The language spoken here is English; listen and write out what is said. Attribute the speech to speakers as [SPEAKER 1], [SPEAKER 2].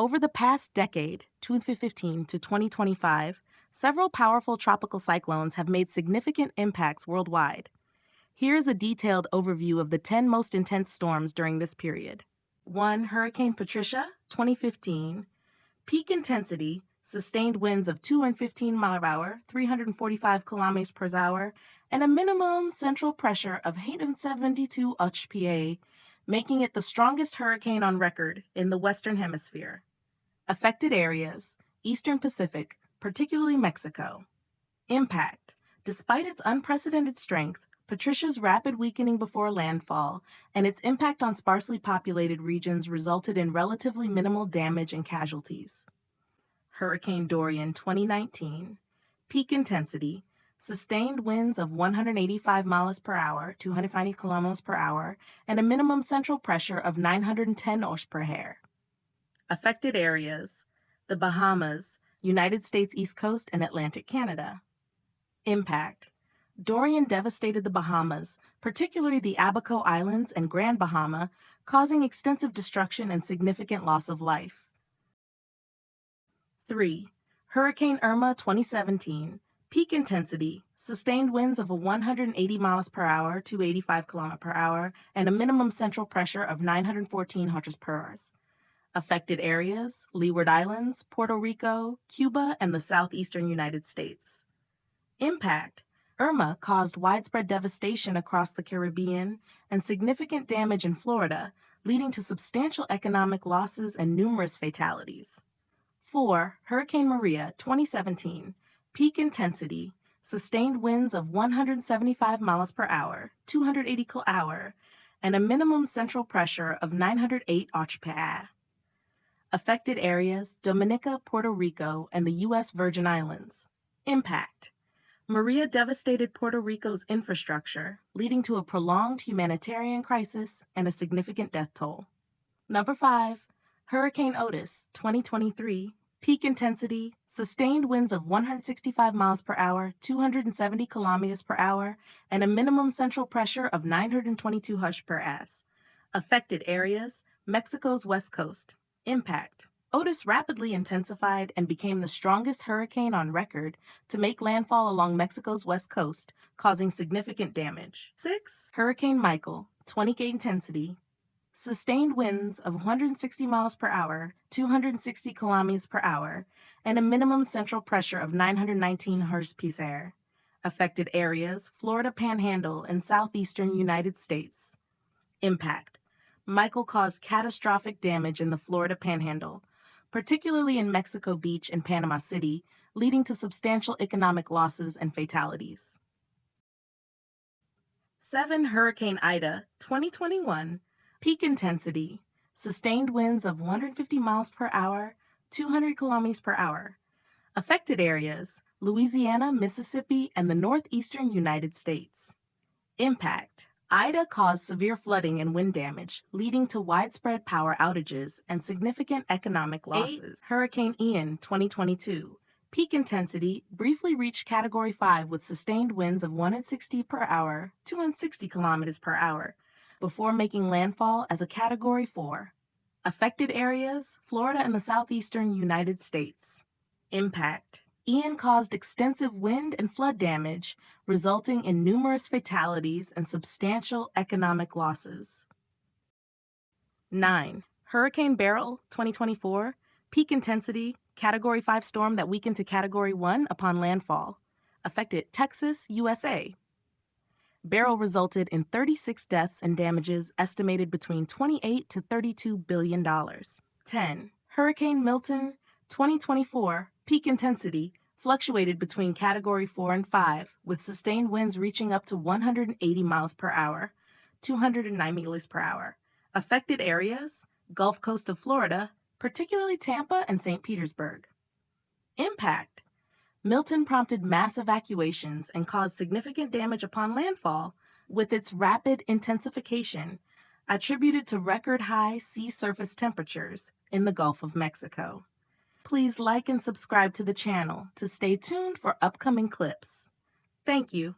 [SPEAKER 1] Over the past decade, 2015 to 2025, several powerful tropical cyclones have made significant impacts worldwide. Here's a detailed overview of the 10 most intense storms during this period. 1. Hurricane Patricia, 2015. Peak intensity, sustained winds of 215 miles per hour, 345 kilometers per hour, and a minimum central pressure of 872 HPA, making it the strongest hurricane on record in the Western Hemisphere. Affected areas, Eastern Pacific, particularly Mexico. Impact. Despite its unprecedented strength, Patricia's rapid weakening before landfall and its impact on sparsely populated regions resulted in relatively minimal damage and casualties. Hurricane Dorian 2019. Peak intensity, sustained winds of 185 miles per hour, 290 kilometers per hour, and a minimum central pressure of 910 hPa. Affected areas, the Bahamas, United States East Coast, and Atlantic Canada. Impact. Dorian devastated the Bahamas, particularly the Abaco Islands and Grand Bahama, causing extensive destruction and significant loss of life. 3. Hurricane Irma 2017. Peak intensity, sustained winds of 180 miles per hour, 285 kilometers per hour, and a minimum central pressure of 914 hPa. Affected areas, Leeward Islands, Puerto Rico, Cuba, and the southeastern United States. Impact. Irma caused widespread devastation across the Caribbean and significant damage in Florida, leading to substantial economic losses and numerous fatalities. 4. Hurricane Maria 2017. Peak intensity, sustained winds of 175 miles per hour, 280 km/h, and a minimum central pressure of 908 hPa. Affected areas, Dominica, Puerto Rico, and the U.S. Virgin Islands. Impact. Maria devastated Puerto Rico's infrastructure, leading to a prolonged humanitarian crisis and a significant death toll. 5. Hurricane Otis 2023. Peak intensity, sustained winds of 165 miles per hour, 270 kilometers per hour, and a minimum central pressure of 922 hPa. Affected areas, Mexico's west coast. Impact. Otis rapidly intensified and became the strongest hurricane on record to make landfall along Mexico's west coast, causing significant damage. 6. Hurricane Michael, 20K intensity, sustained winds of 160 miles per hour, 260 kilometers per hour, and a minimum central pressure of 919 hPa. Affected areas, Florida Panhandle and southeastern United States. Impact. Michael caused catastrophic damage in the Florida Panhandle, particularly in Mexico Beach and Panama City, leading to substantial economic losses and fatalities. 7. Hurricane Ida 2021. Peak intensity, sustained winds of 150 miles per hour, 200 kilometers per hour. Affected areas, Louisiana, Mississippi, and the northeastern United States. Impact. Ida caused severe flooding and wind damage, leading to widespread power outages and significant economic losses. 8. Hurricane Ian 2022. Peak intensity, briefly reached Category 5 with sustained winds of 160 per hour, 260 kilometers per hour, before making landfall as a Category 4. Affected areas, Florida and the southeastern United States. Impact. Ian caused extensive wind and flood damage, resulting in numerous fatalities and substantial economic losses. 9. Hurricane Beryl 2024. Peak intensity, Category 5 storm that weakened to Category 1 upon landfall. Affected Texas, USA. Beryl resulted in 36 deaths and damages estimated between $28 to $32 billion. 10. Hurricane Milton 2024. Peak intensity fluctuated between Category 4 and 5, with sustained winds reaching up to 180 miles per hour, 209 meters per hour. Affected areas, Gulf Coast of Florida, particularly Tampa and St. Petersburg. Impact. Milton prompted mass evacuations and caused significant damage upon landfall, with its rapid intensification attributed to record-high sea surface temperatures in the Gulf of Mexico. Please like and subscribe to the channel to stay tuned for upcoming clips. Thank you.